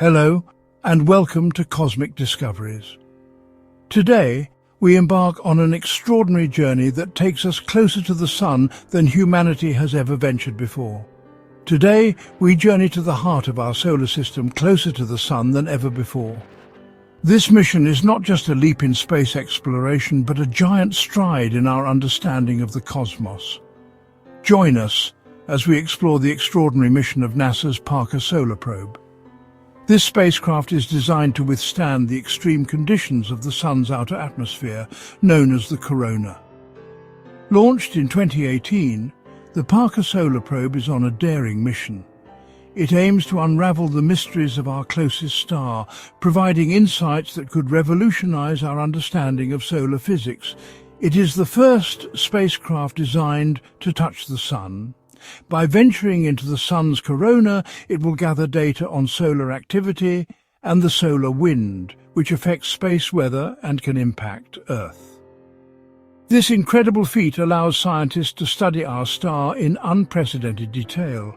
Hello, and welcome to Cosmic Discoveries. Today, we embark on an extraordinary journey that takes us closer to the Sun than humanity has ever ventured before. Today, we journey to the heart of our solar system, closer to the Sun than ever before. This mission is not just a leap in space exploration, but a giant stride in our understanding of the cosmos. Join us as we explore the extraordinary mission of NASA's Parker Solar Probe. This spacecraft is designed to withstand the extreme conditions of the Sun's outer atmosphere, known as the corona. Launched in 2018, the Parker Solar Probe is on a daring mission. It aims to unravel the mysteries of our closest star, providing insights that could revolutionize our understanding of solar physics. It is the first spacecraft designed to touch the Sun. By venturing into the Sun's corona, it will gather data on solar activity and the solar wind, which affects space weather and can impact Earth. This incredible feat allows scientists to study our star in unprecedented detail.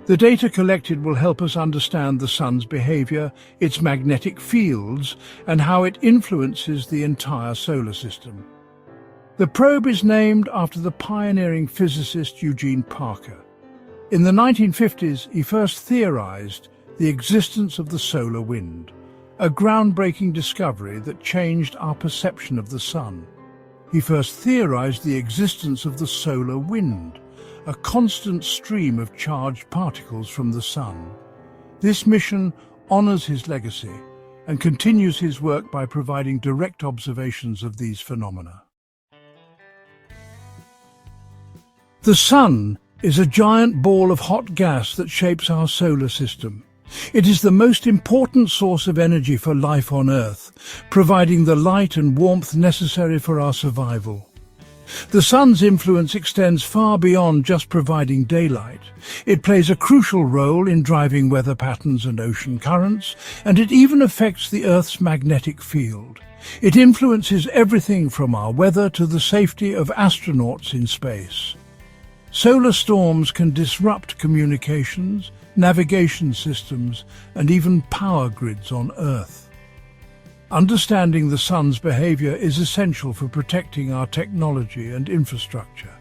The data collected will help us understand the Sun's behavior, its magnetic fields, and how it influences the entire solar system. The probe is named after the pioneering physicist Eugene Parker. In the 1950s, he first theorized the existence of the solar wind, a groundbreaking discovery that changed our perception of the Sun. He first theorized the existence of the solar wind, a constant stream of charged particles from the Sun. This mission honors his legacy and continues his work by providing direct observations of these phenomena. The Sun is a giant ball of hot gas that shapes our solar system. It is the most important source of energy for life on Earth, providing the light and warmth necessary for our survival. The Sun's influence extends far beyond just providing daylight. It plays a crucial role in driving weather patterns and ocean currents, and it even affects the Earth's magnetic field. It influences everything from our weather to the safety of astronauts in space. Solar storms can disrupt communications, navigation systems, and even power grids on Earth. Understanding the Sun's behavior is essential for protecting our technology and infrastructure.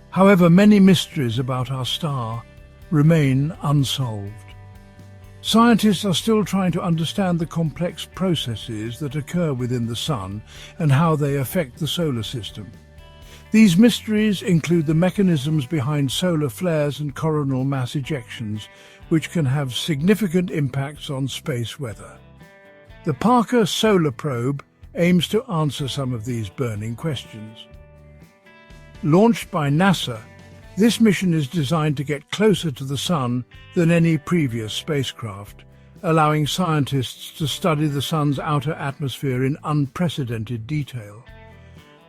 However, many mysteries about our star remain unsolved. Scientists are still trying to understand the complex processes that occur within the Sun and how they affect the solar system. These mysteries include the mechanisms behind solar flares and coronal mass ejections, which can have significant impacts on space weather. The Parker Solar Probe aims to answer some of these burning questions. Launched by NASA, this mission is designed to get closer to the Sun than any previous spacecraft, allowing scientists to study the Sun's outer atmosphere in unprecedented detail.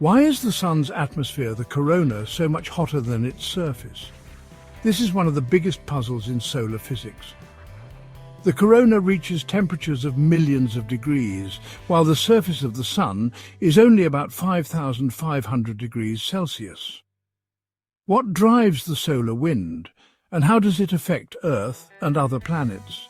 Why is the Sun's atmosphere, the corona, so much hotter than its surface? This is one of the biggest puzzles in solar physics. The corona reaches temperatures of millions of degrees, while the surface of the Sun is only about 5,500 degrees Celsius. What drives the solar wind, and how does it affect Earth and other planets?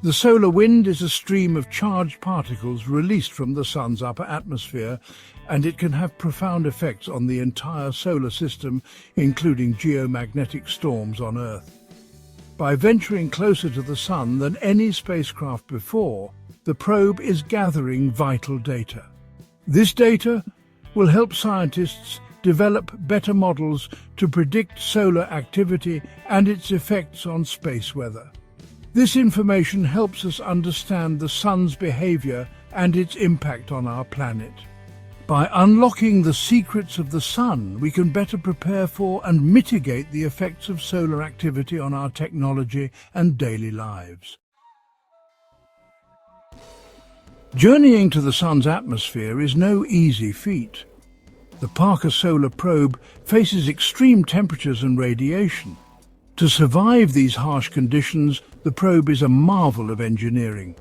The solar wind is a stream of charged particles released from the Sun's upper atmosphere, and it can have profound effects on the entire solar system, including geomagnetic storms on Earth. By venturing closer to the Sun than any spacecraft before, the probe is gathering vital data. This data will help scientists develop better models to predict solar activity and its effects on space weather. This information helps us understand the Sun's behavior and its impact on our planet. By unlocking the secrets of the Sun, we can better prepare for and mitigate the effects of solar activity on our technology and daily lives. Journeying to the Sun's atmosphere is no easy feat. The Parker Solar Probe faces extreme temperatures and radiation. To survive these harsh conditions, the probe is a marvel of engineering.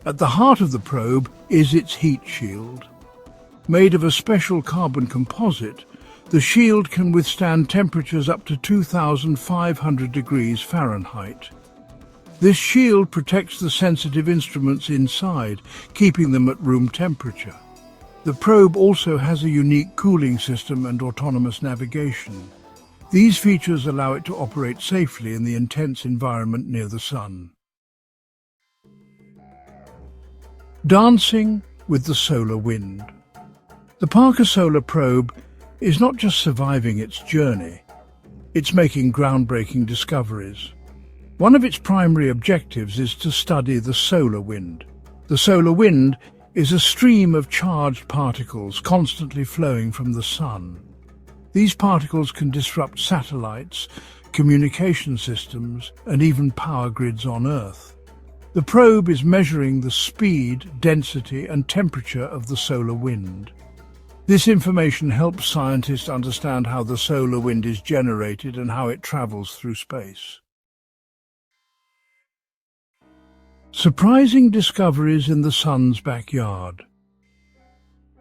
At the heart of the probe is its heat shield. Made of a special carbon composite, the shield can withstand temperatures up to 2,500 degrees Fahrenheit. This shield protects the sensitive instruments inside, keeping them at room temperature. The probe also has a unique cooling system and autonomous navigation. These features allow it to operate safely in the intense environment near the Sun. Dancing with the solar wind. The Parker Solar Probe is not just surviving its journey, it's making groundbreaking discoveries. One of its primary objectives is to study the solar wind. The solar wind is a stream of charged particles constantly flowing from the Sun. These particles can disrupt satellites, communication systems, and even power grids on Earth. The probe is measuring the speed, density, and temperature of the solar wind. This information helps scientists understand how the solar wind is generated and how it travels through space. Surprising discoveries in the Sun's backyard.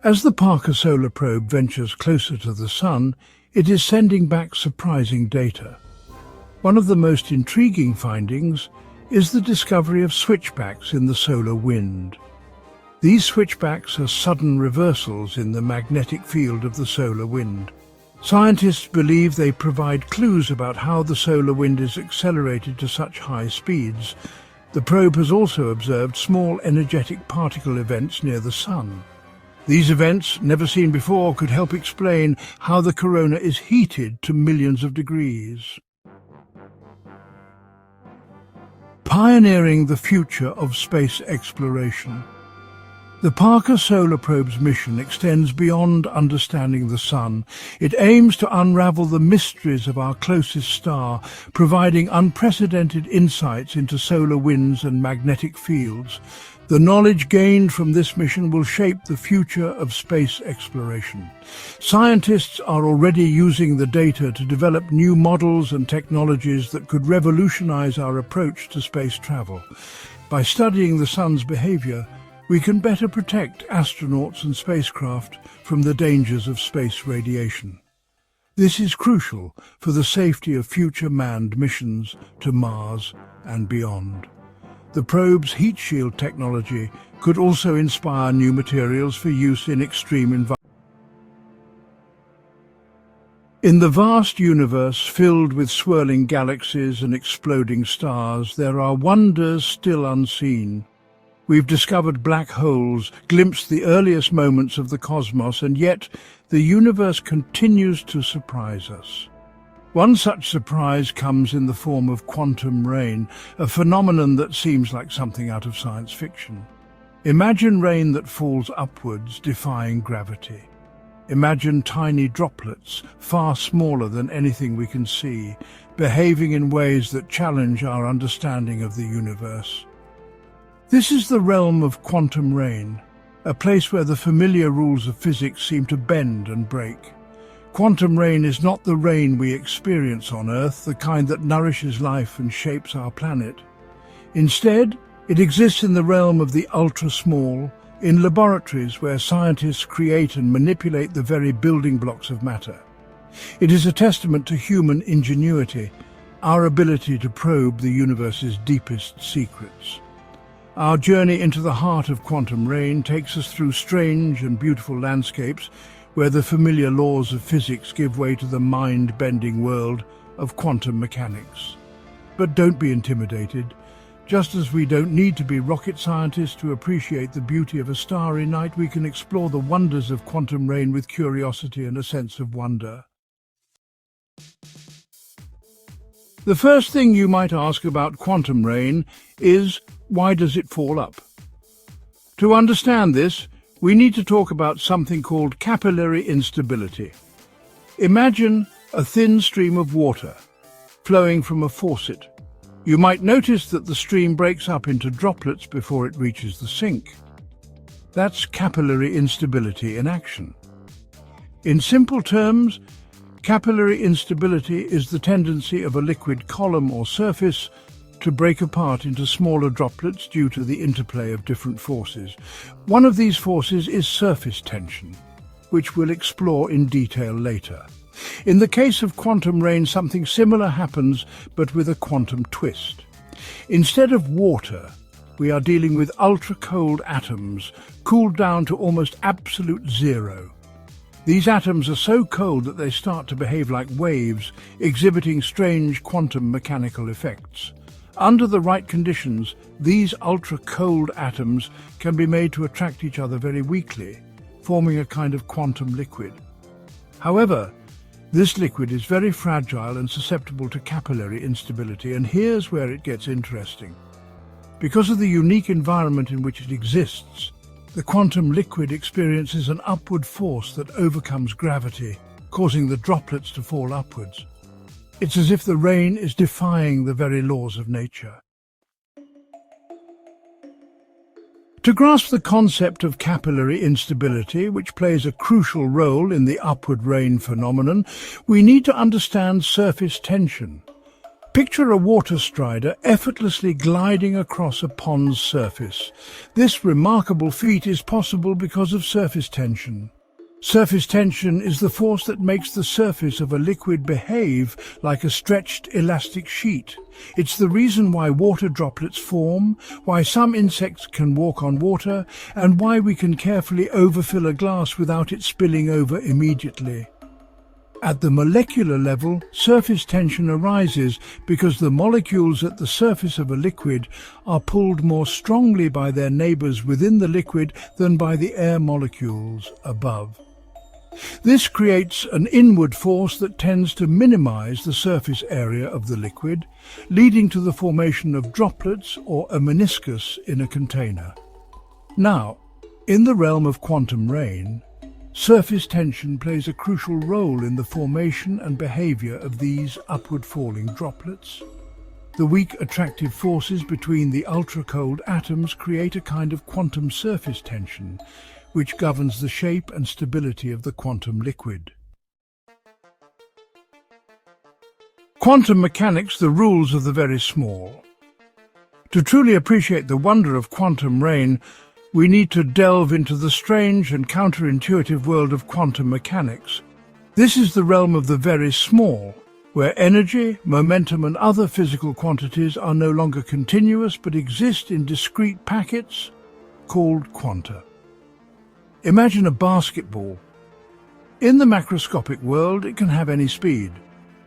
As the Parker Solar Probe ventures closer to the Sun, it is sending back surprising data. One of the most intriguing findings is the discovery of switchbacks in the solar wind. These switchbacks are sudden reversals in the magnetic field of the solar wind. Scientists believe they provide clues about how the solar wind is accelerated to such high speeds. The probe has also observed small energetic particle events near the Sun. These events, never seen before, could help explain how the corona is heated to millions of degrees. Pioneering the future of space exploration. The Parker Solar Probe's mission extends beyond understanding the Sun. It aims to unravel the mysteries of our closest star, providing unprecedented insights into solar winds and magnetic fields. The knowledge gained from this mission will shape the future of space exploration. Scientists are already using the data to develop new models and technologies that could revolutionize our approach to space travel. By studying the Sun's behavior, we can better protect astronauts and spacecraft from the dangers of space radiation. This is crucial for the safety of future manned missions to Mars and beyond. The probe's heat shield technology could also inspire new materials for use in extreme environments. In the vast universe filled with swirling galaxies and exploding stars, there are wonders still unseen. We've discovered black holes, glimpsed the earliest moments of the cosmos, and yet the universe continues to surprise us. One such surprise comes in the form of quantum rain, a phenomenon that seems like something out of science fiction. Imagine rain that falls upwards, defying gravity. Imagine tiny droplets, far smaller than anything we can see, behaving in ways that challenge our understanding of the universe. This is the realm of quantum rain, a place where the familiar rules of physics seem to bend and break. Quantum rain is not the rain we experience on Earth, the kind that nourishes life and shapes our planet. Instead, it exists in the realm of the ultra-small, in laboratories where scientists create and manipulate the very building blocks of matter. It is a testament to human ingenuity, our ability to probe the universe's deepest secrets. Our journey into the heart of quantum rain takes us through strange and beautiful landscapes where the familiar laws of physics give way to the mind-bending world of quantum mechanics. But don't be intimidated. Just as we don't need to be rocket scientists to appreciate the beauty of a starry night, we can explore the wonders of quantum rain with curiosity and a sense of wonder. The first thing you might ask about quantum rain is, why does it fall up? To understand this, we need to talk about something called capillary instability. Imagine a thin stream of water flowing from a faucet. You might notice that the stream breaks up into droplets before it reaches the sink. That's capillary instability in action. In simple terms, capillary instability is the tendency of a liquid column or surface to break apart into smaller droplets due to the interplay of different forces. One of these forces is surface tension, which we'll explore in detail later. In the case of quantum rain, something similar happens, but with a quantum twist. Instead of water, we are dealing with ultra-cold atoms, cooled down to almost absolute zero. These atoms are so cold that they start to behave like waves, exhibiting strange quantum mechanical effects. Under the right conditions, these ultra-cold atoms can be made to attract each other very weakly, forming a kind of quantum liquid. However, this liquid is very fragile and susceptible to capillary instability, and here's where it gets interesting. Because of the unique environment in which it exists, the quantum liquid experiences an upward force that overcomes gravity, causing the droplets to fall upwards. It's as if the rain is defying the very laws of nature. To grasp the concept of capillary instability, which plays a crucial role in the upward rain phenomenon, we need to understand surface tension. Picture a water strider effortlessly gliding across a pond's surface. This remarkable feat is possible because of surface tension. Surface tension is the force that makes the surface of a liquid behave like a stretched elastic sheet. It's the reason why water droplets form, why some insects can walk on water, and why we can carefully overfill a glass without it spilling over immediately. At the molecular level, surface tension arises because the molecules at the surface of a liquid are pulled more strongly by their neighbours within the liquid than by the air molecules above. This creates an inward force that tends to minimize the surface area of the liquid, leading to the formation of droplets or a meniscus in a container. Now, in the realm of quantum rain, surface tension plays a crucial role in the formation and behavior of these upward-falling droplets. The weak attractive forces between the ultra-cold atoms create a kind of quantum surface tension, which governs the shape and stability of the quantum liquid. Quantum mechanics, the rules of the very small. To truly appreciate the wonder of quantum rain, we need to delve into the strange and counterintuitive world of quantum mechanics. This is the realm of the very small, where energy, momentum and other physical quantities are no longer continuous but exist in discrete packets called quanta. Imagine a basketball. In the macroscopic world, it can have any speed.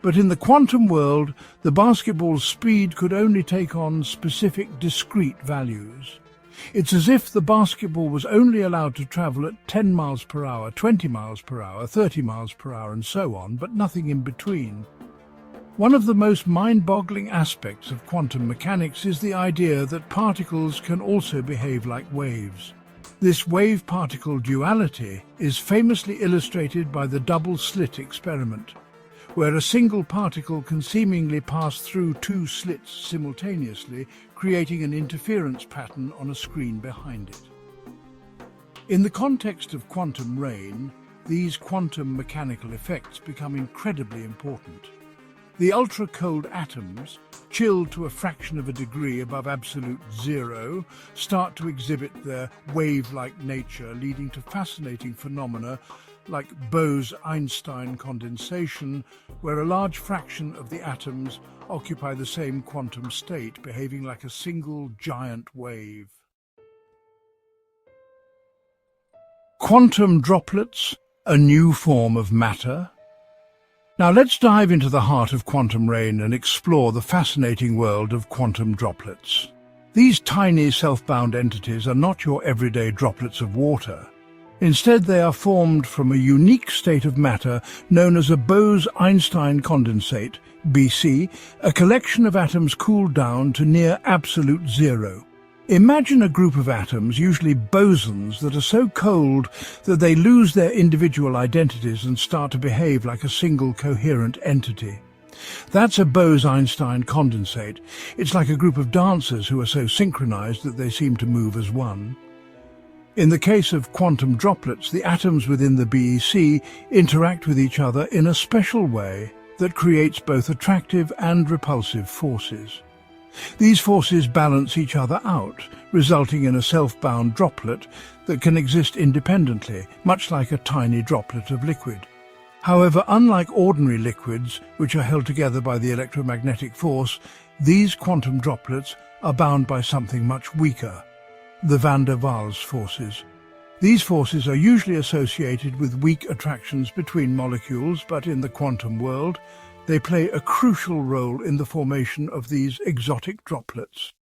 But in the quantum world, the basketball's speed could only take on specific discrete values. It's as if the basketball was only allowed to travel at 10 miles per hour, 20 miles per hour, 30 miles per hour, and so on, but nothing in between. One of the most mind-boggling aspects of quantum mechanics is the idea that particles can also behave like waves. This wave-particle duality is famously illustrated by the double-slit experiment, where a single particle can seemingly pass through two slits simultaneously, creating an interference pattern on a screen behind it. In the context of quantum rain, these quantum mechanical effects become incredibly important. The ultra-cold atoms, chilled to a fraction of a degree above absolute zero, start to exhibit their wave-like nature, leading to fascinating phenomena like Bose-Einstein condensation, where a large fraction of the atoms occupy the same quantum state, behaving like a single giant wave. Quantum droplets, a new form of matter. Now let's dive into the heart of quantum rain and explore the fascinating world of quantum droplets. These tiny self-bound entities are not your everyday droplets of water. Instead, they are formed from a unique state of matter known as a Bose-Einstein condensate, BC, a collection of atoms cooled down to near absolute zero. Imagine a group of atoms, usually bosons, that are so cold that they lose their individual identities and start to behave like a single coherent entity. That's a Bose-Einstein condensate. It's like a group of dancers who are so synchronized that they seem to move as one. In the case of quantum droplets, the atoms within the BEC interact with each other in a special way that creates both attractive and repulsive forces. These forces balance each other out, resulting in a self-bound droplet that can exist independently, much like a tiny droplet of liquid. However, unlike ordinary liquids, which are held together by the electromagnetic force, These quantum droplets are bound by something much weaker, the van der Waals forces. These forces are usually associated with weak attractions between molecules, but in the quantum world, they play a crucial role in the formation of these exotic droplets.